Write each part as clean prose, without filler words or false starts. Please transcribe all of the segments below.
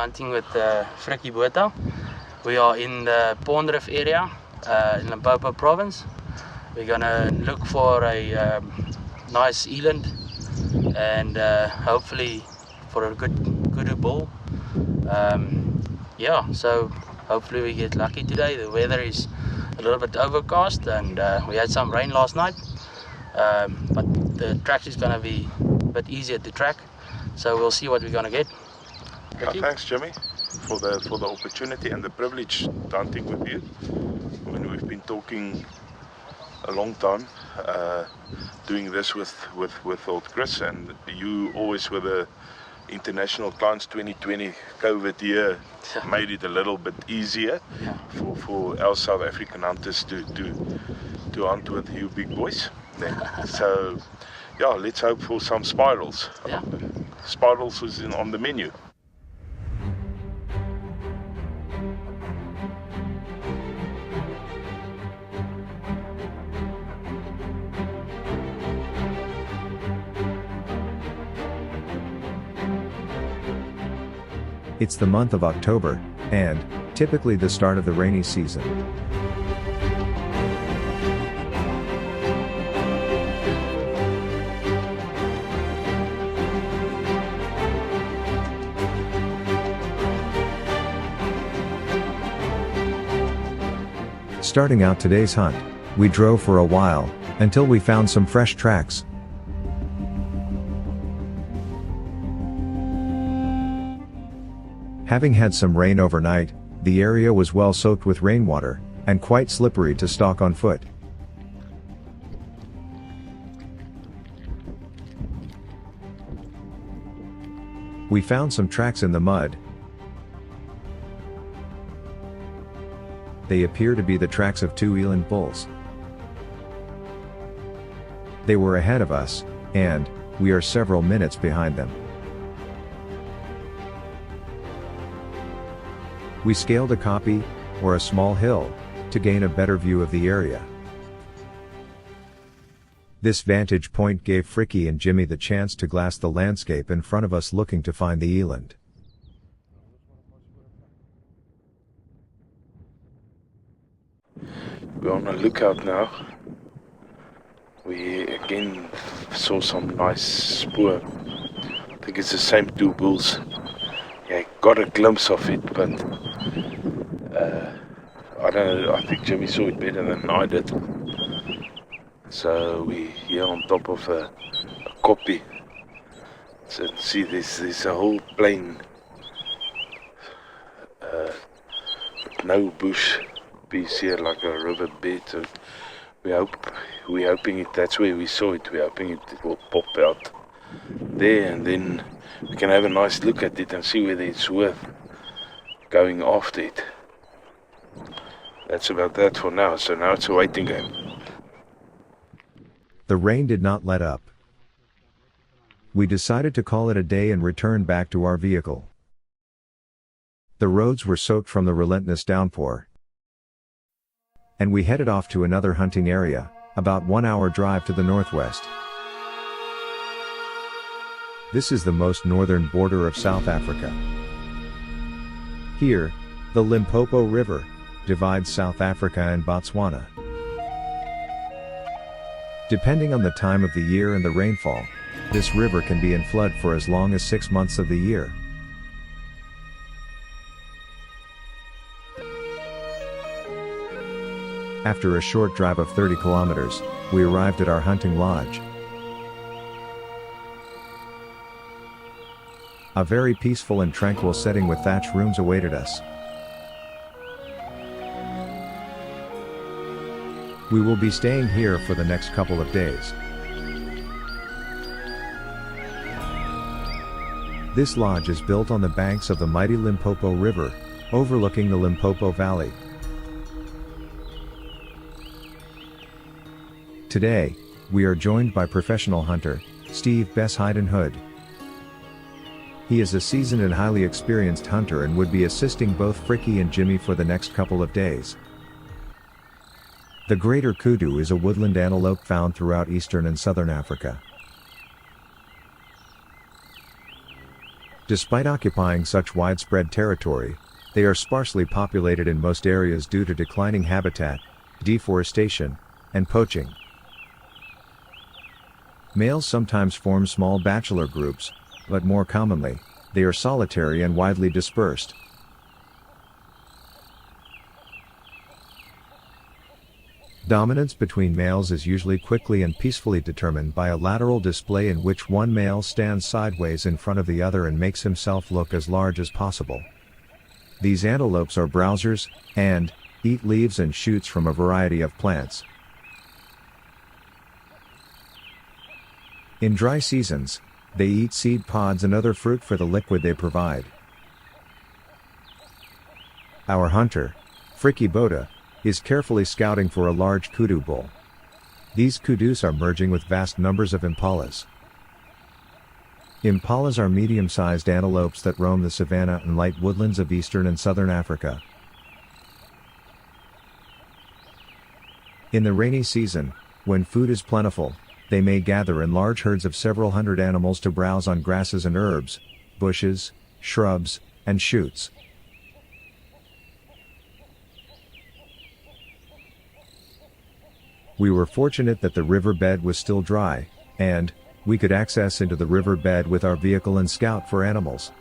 hunting with Frikkie Botha. We are in the Pondrift area in Limpopo province. We're gonna look for a nice eland and hopefully for a good Kudu bull. Yeah, so hopefully we get lucky today. The weather is a little bit overcast and we had some rain last night, but the track is gonna be a bit easier to track, so we'll see what we're gonna get. Thanks, Jimmy, for the opportunity and the privilege hunting with you. I mean, we've been talking a long time, doing this with old Chris, and you always with the international clients. 2020 COVID year made it a little bit easier for our South African hunters to hunt with you big boys. So yeah, let's hope for some spirals. Yeah. Spirals is on the menu. It's the month of October, and typically the start of the rainy season. Starting out today's hunt, we drove for a while, until we found some fresh tracks. Having had some rain overnight, the area was well soaked with rainwater, and quite slippery to stalk on foot. We found some tracks in the mud. They appear to be the tracks of two eland bulls. They were ahead of us, and we are several minutes behind them. We scaled a kopje, or a small hill, to gain a better view of the area. This vantage point gave Frikkie and Jimmy the chance to glass the landscape in front of us looking to find the eland. We're on a lookout now. We again saw some nice spoor. I think it's the same two bulls. Yeah, got a glimpse of it, but I don't know, I think Jimmy saw it better than I did. So we here on top of a kopje. So see, there's a whole plain, no bush piece here like a river bed. So we're hoping that's where we saw it. We're hoping it will pop out there, and then we can have a nice look at it and see whether it's worth going after it. That's about that for now, so now it's a waiting game. The rain did not let up. We decided to call it a day and return back to our vehicle. The roads were soaked from the relentless downpour, and we headed off to another hunting area, about 1 hour drive to the northwest. This is the most northern border of South Africa. Here, the Limpopo River divides South Africa and Botswana. Depending on the time of the year and the rainfall, this river can be in flood for as long as 6 months of the year. After a short drive of 30 kilometers, we arrived at our hunting lodge. A very peaceful and tranquil setting with thatched rooms awaited us. We will be staying here for the next couple of days. This lodge is built on the banks of the mighty Limpopo River, overlooking the Limpopo Valley. Today, we are joined by professional hunter, Steve Hood. He is a seasoned and highly experienced hunter and would be assisting both Frikkie and Jimmy for the next couple of days. The greater Kudu is a woodland antelope found throughout eastern and southern Africa. Despite occupying such widespread territory, they are sparsely populated in most areas due to declining habitat, deforestation, and poaching. Males sometimes form small bachelor groups, but more commonly, they are solitary and widely dispersed. Dominance between males is usually quickly and peacefully determined by a lateral display in which one male stands sideways in front of the other and makes himself look as large as possible. These antelopes are browsers, and eat leaves and shoots from a variety of plants. In dry seasons, they eat seed pods and other fruit for the liquid they provide. Our hunter, Frikkie Botha, is carefully scouting for a large kudu bull. These kudus are merging with vast numbers of impalas. Impalas are medium-sized antelopes that roam the savanna and light woodlands of eastern and southern Africa. In the rainy season, when food is plentiful, they may gather in large herds of several hundred animals to browse on grasses and herbs, bushes, shrubs, and shoots. We were fortunate that the riverbed was still dry, and we could access into the riverbed with our vehicle and scout for animals.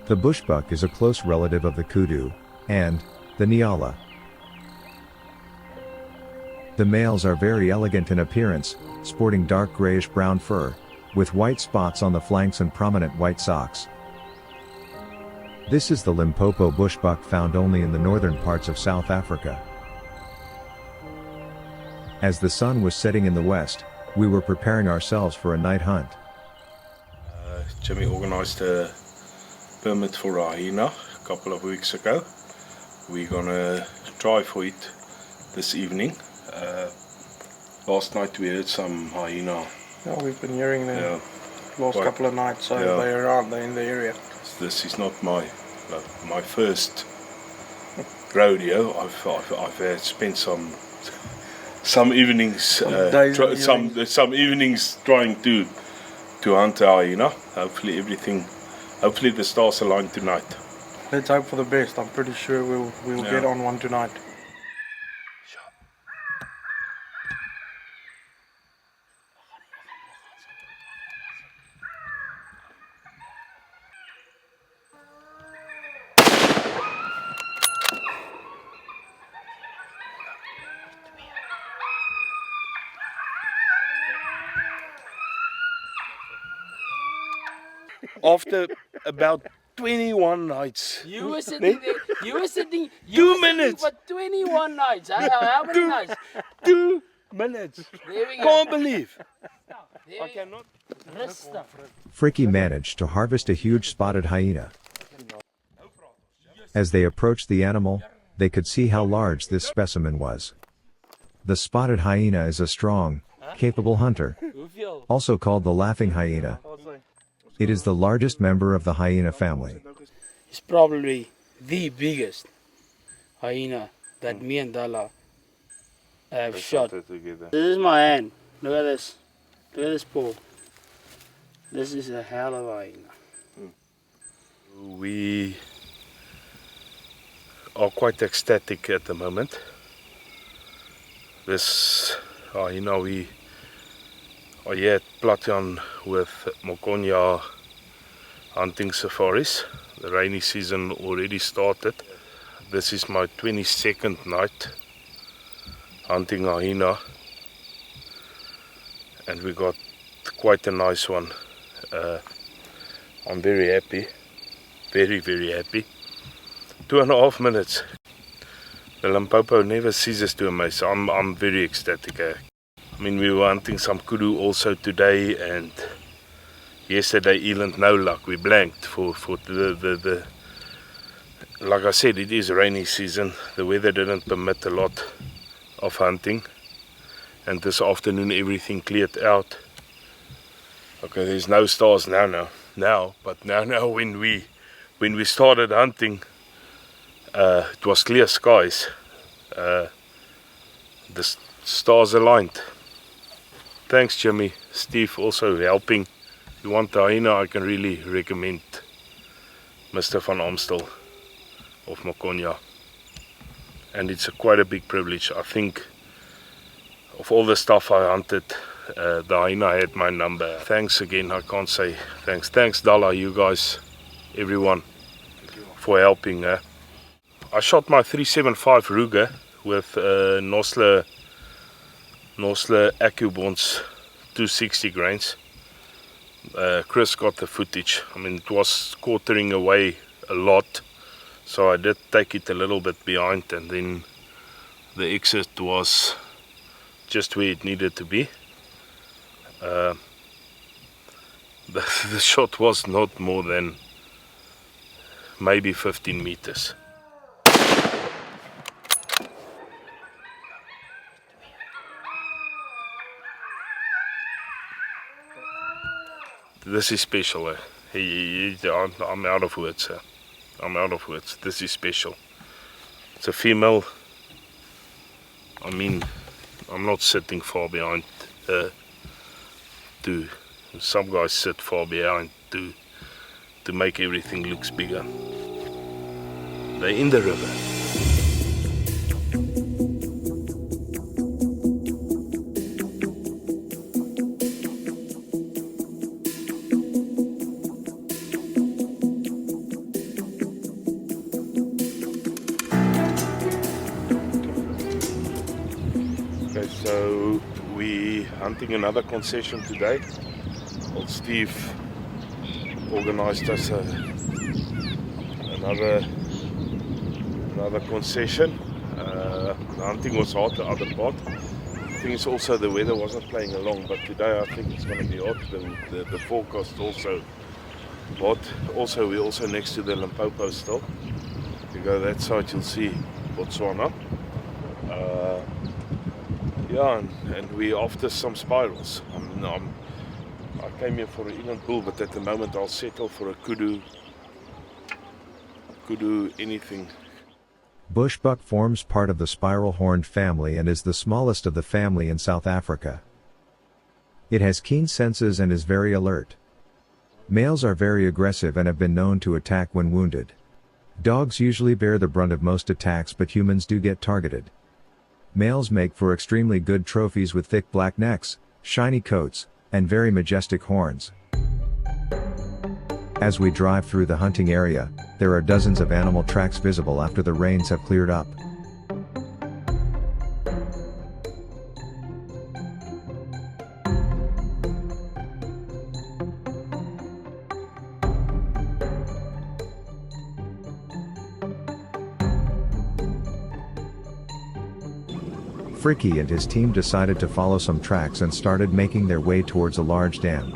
The bushbuck is a close relative of the kudu, and the nyala. The males are very elegant in appearance, sporting dark grayish-brown fur, with white spots on the flanks and prominent white socks. This is the Limpopo bushbuck, found only in the northern parts of South Africa. As the sun was setting in the west, we were preparing ourselves for a night hunt. Jimmy organised a permit for a hyena a couple of weeks ago. We're gonna try for it this evening. Last night we heard some hyena. Yeah, we've been hearing them last couple of nights, so they're around, they're in the area. This is not my first rodeo. I've spent some evenings, some evenings trying to hunt a hyena. Hopefully the stars align tonight. Let's hope for the best. I'm pretty sure we'll get on one tonight. After about 21 nights. You were sitting there, you were sitting 2 minutes for 21 nights. How many nights? 2 minutes. There we go. Can't believe. I cannot. Frikkie managed to harvest a huge spotted hyena. As they approached the animal, they could see how large this specimen was. The spotted hyena is a strong, capable hunter, also called the laughing hyena. It is the largest member of the hyena family. It's probably the biggest hyena that me and Dala have shot. This is my hand. Look at this. Look at this paw. This is a hell of a hyena. We are quite ecstatic at the moment. This hyena, we are here at Platian with Mokonya hunting safaris. The rainy season already started. This is my 22nd night hunting a hyena, and we got quite a nice one. I'm very happy, very happy. 2.5 minutes. The Limpopo never ceases to amaze. I'm very ecstatic. I mean, we were hunting some kudu also today, and yesterday Eland, no luck. We blanked for the like I said, it is rainy season. The weather didn't permit a lot of hunting, and this afternoon everything cleared out. Okay, there's no stars now, but now when we started hunting, it was clear skies. The stars aligned. thanks Jimmy, Steve also helping. If you want the hyena, I can really recommend Mr. Van Amstel of Makonya. And it's quite a big privilege. I think of all the stuff I hunted, the hyena had my number. Thanks again, I can't say thanks. Thanks Dalla, you guys, everyone, for helping. I shot my 375 Ruger with Nosler AccuBonds 260 grains. Chris got the footage. I mean, it was quartering away a lot, so I did take it a little bit behind, and then the exit was just where it needed to be. The shot was not more than maybe 15 meters. This is special. I'm out of words. I'm out of words. This is special. It's a female. I mean, I'm not sitting far behind. Some guys sit far behind to make everything looks bigger. They're in the river. Okay, so we hunting another concession today. Old Steve organized us another concession. The hunting was hot the other part. I think it's also the weather wasn't playing along, but today I think it's going to be hot. The forecast also hot. Also, we're also next to the Limpopo still. If you go that side, you'll see Botswana. Yeah, and we're after some spirals. I came here for an Eland bull, but at the moment I'll settle for a Kudu, anything. Bushbuck forms part of the spiral-horned family and is the smallest of the family in South Africa. It has keen senses and is very alert. Males are very aggressive and have been known to attack when wounded. Dogs usually bear the brunt of most attacks, but humans do get targeted. Males make for extremely good trophies with thick black necks, shiny coats, and very majestic horns. As we drive through the hunting area, there are dozens of animal tracks visible after the rains have cleared up. Frikkie and his team decided to follow some tracks and started making their way towards a large dam.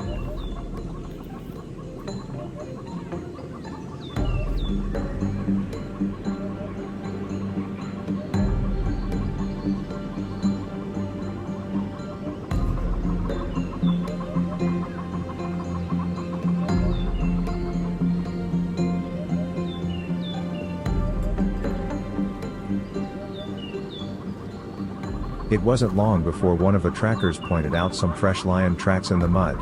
It wasn't long before one of the trackers pointed out some fresh lion tracks in the mud.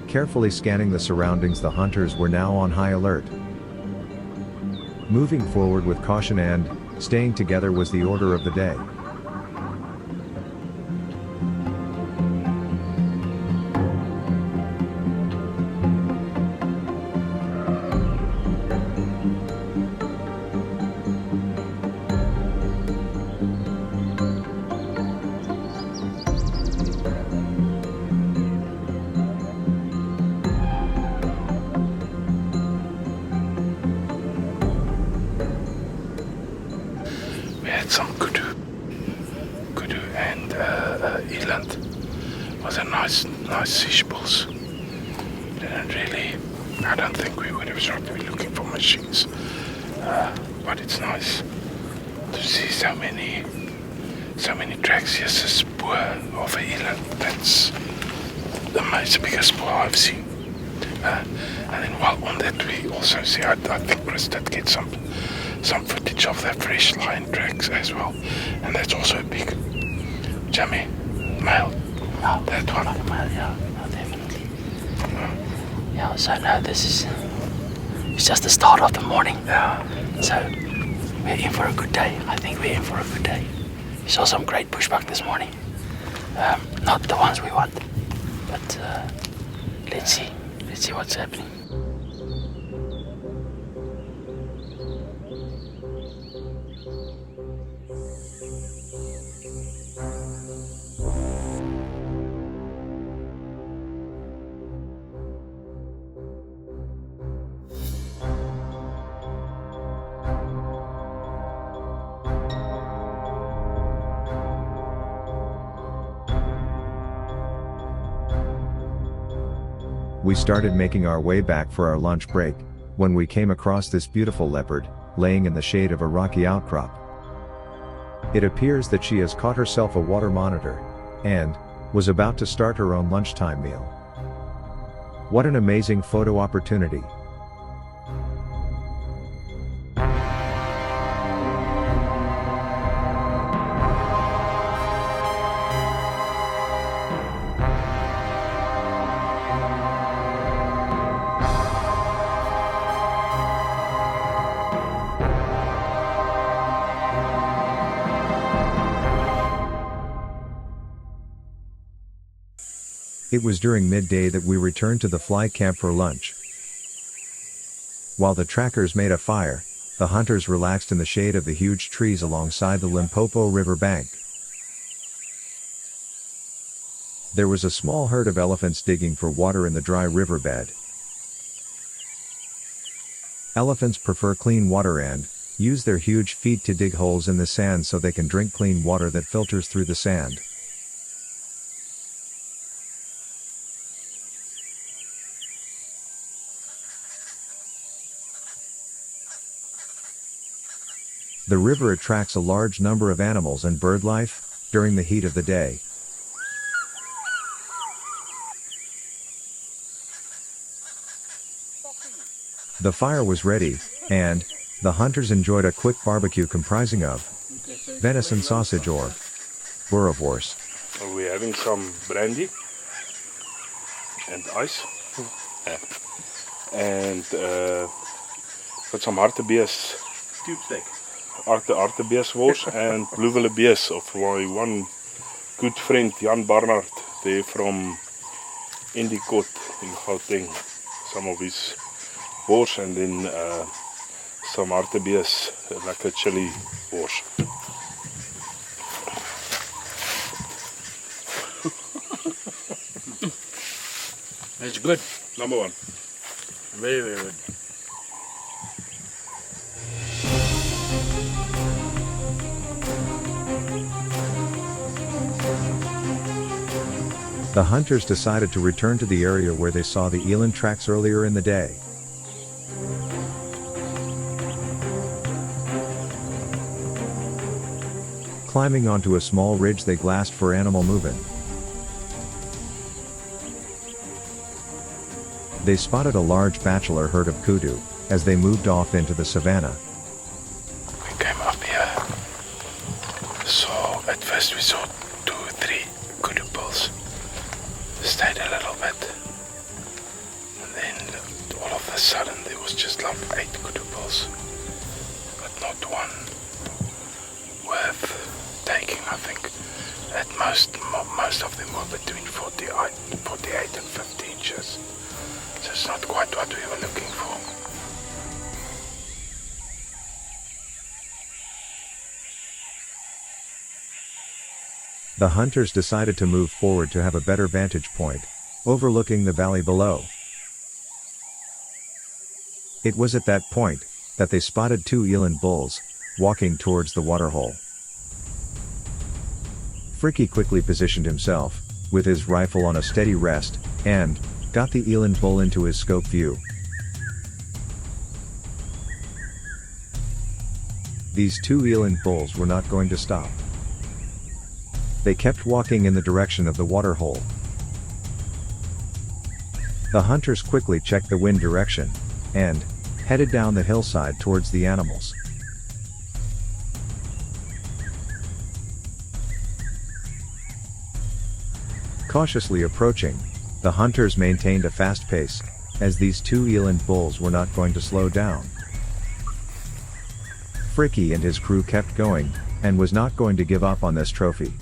Carefully scanning the surroundings, the hunters were now on high alert. Moving forward with caution and staying together was the order of the day. Some Kudu and Eland was a nice fish bulls. I don't think we would have shot. We're looking for machines, but it's nice to see so many tracks. Yes, a spoor of an Eland. That's the biggest spoor I've seen. And then while on that we also see, I think Chris did get some some footage of the fresh lion tracks as well. And that's also a big Jimmy male. Yeah, that one. Like a male, yeah, no, definitely. Yeah, so no, it's just the start of the morning. Yeah. So we're in for a good day. I think we're in for a good day. We saw some great bushbuck this morning. Not the ones we want, but let's see what's happening. We started making our way back for our lunch break, when we came across this beautiful leopard, laying in the shade of a rocky outcrop. It appears that she has caught herself a water monitor, and was about to start her own lunchtime meal. What an amazing photo opportunity. It was during midday that we returned to the fly camp for lunch. While the trackers made a fire, the hunters relaxed in the shade of the huge trees alongside the Limpopo River bank. There was a small herd of elephants digging for water in the dry riverbed. Elephants prefer clean water and use their huge feet to dig holes in the sand so they can drink clean water that filters through the sand. The river attracts a large number of animals and bird life during the heat of the day. The fire was ready, and the hunters enjoyed a quick barbecue comprising of venison sausage or boerewors. We're having some brandy and ice, and got some hartebeest Tube steak. hartebeestwors and bluewillebeest of my one good friend Jan Barnard there from Indicot in Gauteng. Some of his wors and then some hartebeest lekker chili wors. It's good. Number one. Very, very good. The hunters decided to return to the area where they saw the eland tracks earlier in the day. Climbing onto a small ridge, they glassed for animal movement. They spotted a large bachelor herd of kudu as they moved off into the savannah. We came up here, so at first we saw 2 or 3 kudu bulls. Stayed a little bit, and then all of a sudden there was just like 8 kudu bulls, but not one worth taking. I think at most of them were between 48 and 50 inches, so it's not quite what we were looking for. The hunters decided to move forward to have a better vantage point, overlooking the valley below. It was at that point that they spotted 2 eland bulls walking towards the waterhole. Frikkie quickly positioned himself, with his rifle on a steady rest, and got the eland bull into his scope view. These 2 eland bulls were not going to stop. They kept walking in the direction of the waterhole. The hunters quickly checked the wind direction, and headed down the hillside towards the animals. Cautiously approaching, the hunters maintained a fast pace, as these two eland bulls were not going to slow down. Frikkie and his crew kept going, and was not going to give up on this trophy.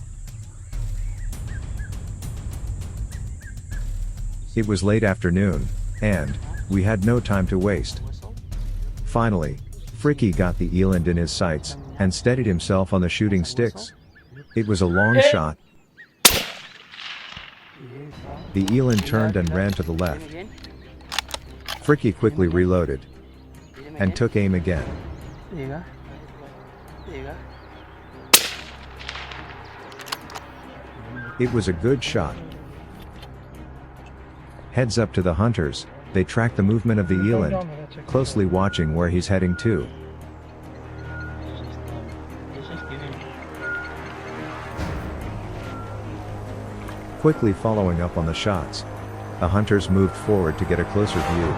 It was late afternoon, and we had no time to waste. Finally, Frikkie got the eland in his sights, and steadied himself on the shooting sticks. It was a long shot. The eland turned and ran to the left. Frikkie quickly reloaded, and took aim again. It was a good shot. Heads up to the hunters, they track the movement of the eland, closely watching where he's heading to. Quickly following up on the shots, the hunters moved forward to get a closer view.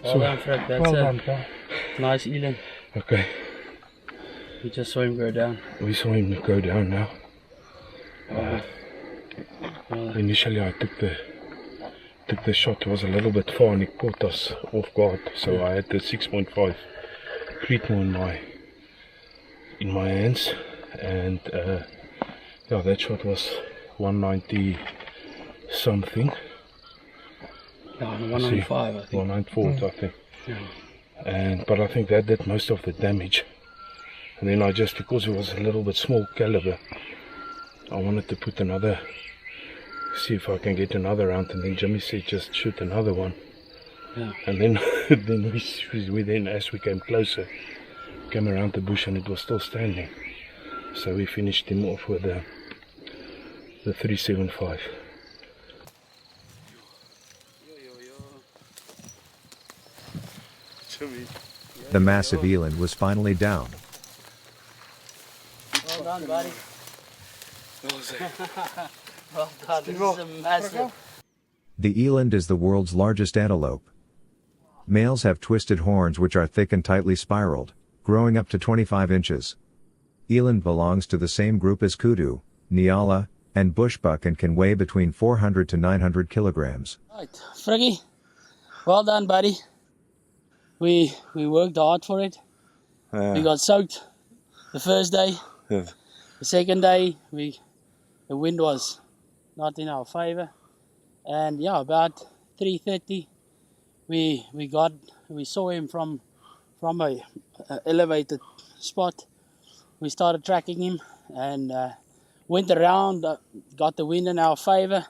Well done, Fred. That's Well it. done, pal. Nice eland. Okay, We just saw him go down. we saw him go down now. Initially I took the shot, it was a little bit far and it caught us off guard, so I had the 6.5 Creedmoor in my hands, and yeah, that shot was 190 something. No, 195, I think. 194, I think. Yeah. But I think that did most of the damage. And then I just, because it was a little bit small caliber, I wanted to put another, see if I can get another round, and then Jimmy said just shoot another one. Yeah. And then we then, as we came closer, came around the bush and it was still standing. So we finished him off with the 375. The massive eland was finally down. Well done, buddy. Well done. This is a massive. The eland is the world's largest antelope. Males have twisted horns which are thick and tightly spiraled, growing up to 25 inches. Eland belongs to the same group as Kudu, Nyala, and Bushbuck and can weigh between 400 to 900 kilograms. Right, Frikkie, well done, buddy. We worked hard for it. We got soaked the first day. Yeah. The second day, the wind was not in our favor, and yeah, about 3:30, we saw him from a elevated spot. We started tracking him and went around, got the wind in our favor,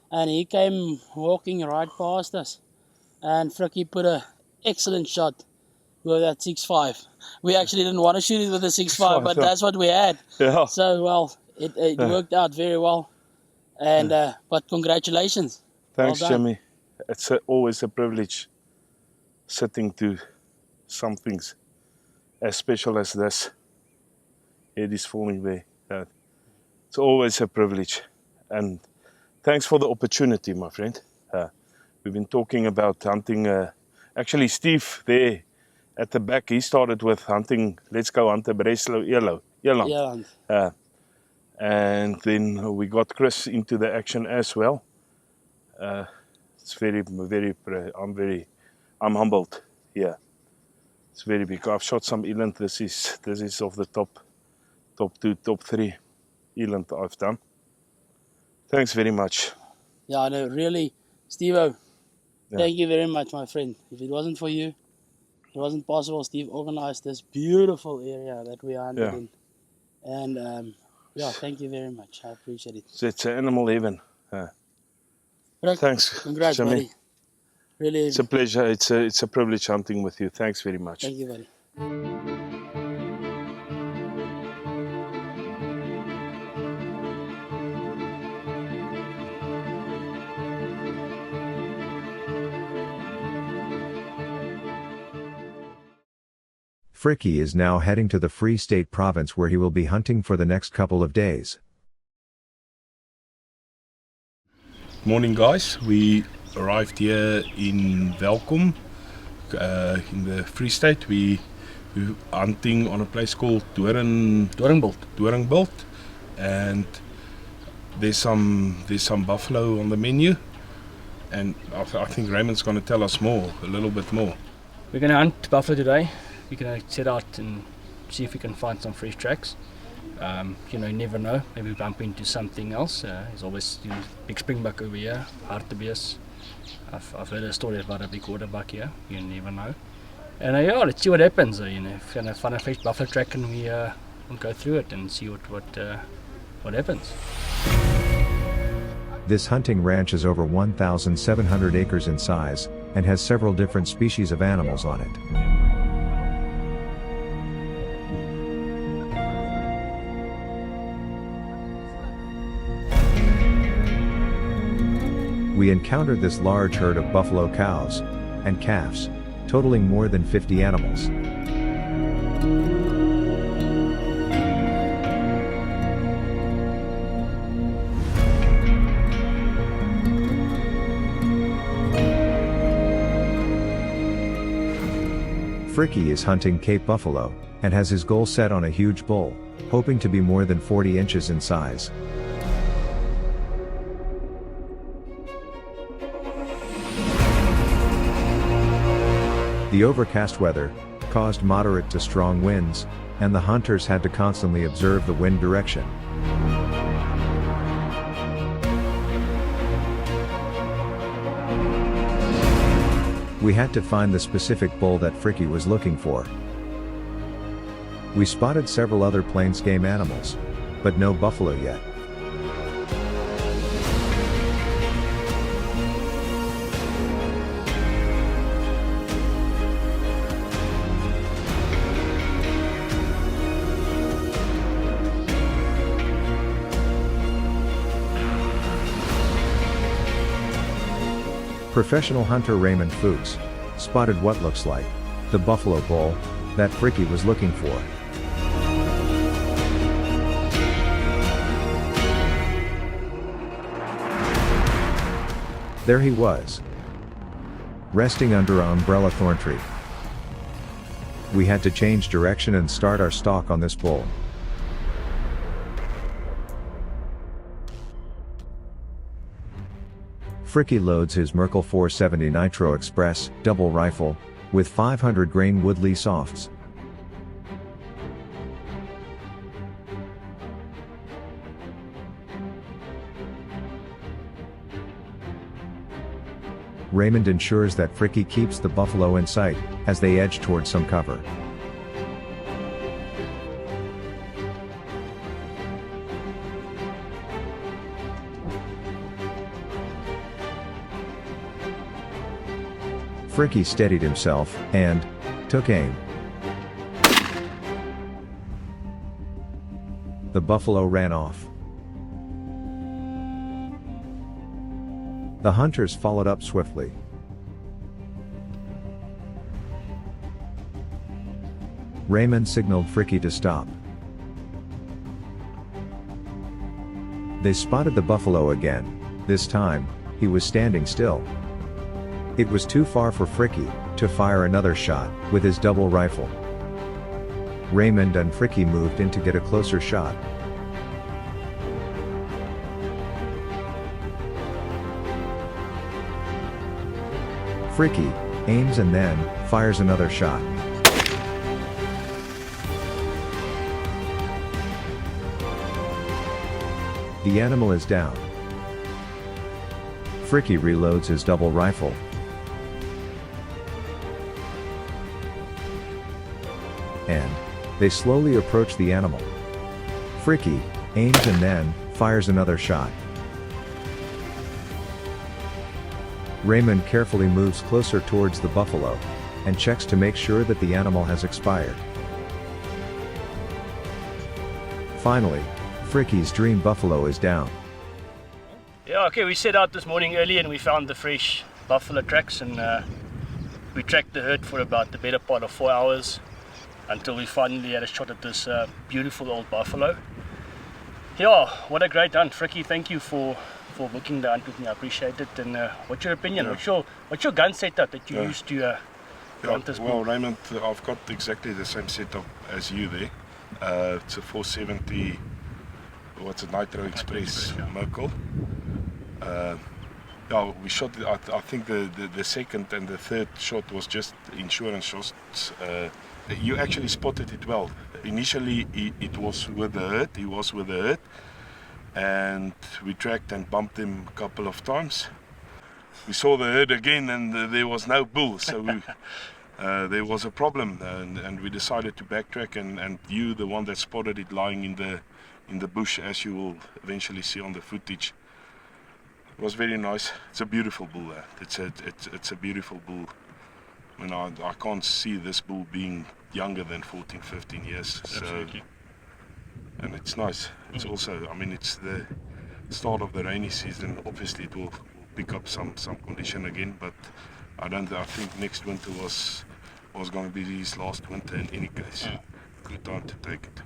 and he came walking right past us. And Frikkie put a excellent shot with that 6.5. We actually didn't want to shoot it with a 6.5, but that's what we had. Yeah. So, well, it worked out very well. And but congratulations. Thanks, Well done. Jimmy. It's always a privilege sitting to some things as special as this. It is falling there. It's always a privilege. And thanks for the opportunity, my friend. We've been talking about hunting. Actually, Steve there at the back, he started with hunting. Let's go hunt a Breslau Eland. Yeah. And then we got Chris into the action as well. It's very, I'm humbled. Yeah, it's very big. I've shot some eland. This is of the top 2, top 3 eland I've done. Thanks very much. Yeah, no, really, Steve-o, thank you very much, my friend. If it wasn't for you, it wasn't possible. Steve organized this beautiful area that we are in. And yeah, thank you very much. I appreciate it. It's an animal heaven. Right. Thanks, Congrats, Jimmy. buddy. Really, It's a pleasure. It's a privilege hunting with you. Thanks very much. thank you, buddy. Frikkie is now heading to the Free State province where he will be hunting for the next couple of days. Morning guys, we arrived here in Welkom in the Free State. We're hunting on a place called Doringbolt, and there's some buffalo on the menu, and I think Raymond's going to tell us a little bit more. We're going to hunt buffalo today. We're going to set out and see if we can find some fresh tracks. You never know, maybe bump into something else. There's always big springbuck over here, hartebeest. I've heard a story about a big waterbuck here, you never know. And let's see what happens. If we're going to find a fresh buffalo track, and we'll go through it and see what happens. This hunting ranch is over 1,700 acres in size, and has several different species of animals on it. We encountered this large herd of buffalo cows and calves, totaling more than 50 animals. Frikkie is hunting Cape buffalo, and has his goal set on a huge bull, hoping to be more than 40 inches in size. The overcast weather caused moderate to strong winds, and the hunters had to constantly observe the wind direction. We had to find the specific bull that Frikkie was looking for. We spotted several other plains game animals, but no buffalo yet. Professional hunter Raymond Fuchs spotted what looks like the buffalo bull that Frikkie was looking for. There he was, resting under an umbrella thorn tree. We had to change direction and start our stalk on this bull. Frikkie loads his Merkel 470 Nitro Express double rifle with 500 grain Woodley softs. Raymond ensures that Frikkie keeps the buffalo in sight as they edge towards some cover. Frikkie steadied himself and took aim. The buffalo ran off. The hunters followed up swiftly. Raymond signaled Frikkie to stop. They spotted the buffalo again. This time, he was standing still. It was too far for Frikkie to fire another shot with his double rifle. Raymond and Frikkie moved in to get a closer shot. Frikkie aims and then fires another shot. The animal is down. Frikkie reloads his double rifle. And they slowly approach the animal. Frikkie aims and then fires another shot. Raymond carefully moves closer towards the buffalo and checks to make sure that the animal has expired. Finally, Frikkie's dream buffalo is down. Yeah, okay, we set out this morning early and we found the fresh buffalo tracks, and we tracked the herd for about the better part of 4 hours. until we finally had a shot at this beautiful old buffalo. Yeah, what a great hunt. Frikkie, thank you for booking the hunt with me. I appreciate it. And what's your opinion? Yeah. What's your gun setup that you used to hunt this bull? Well, Raymond, I've got exactly the same setup as you there. It's a 470, what's it, Nitro Express Merkel. Yeah, we shot. I think the second and the third shot was just insurance shots. You actually spotted it well. Initially, it was with the herd. He was with the herd, and we tracked and bumped him a couple of times. We saw the herd again, and there was no bull. So there was a problem, and we decided to backtrack. And you, the one that spotted it lying in the bush, as you will eventually see on the footage. It was very nice. It's a beautiful bull. It's a beautiful bull. I mean, I can't see this bull being younger than 14, 15 years. Absolutely. So, and it's nice. It's also, I mean, it's the start of the rainy season. Obviously, it will pick up some condition again. But I think next winter was going to be his last winter in any case. Good time to take it.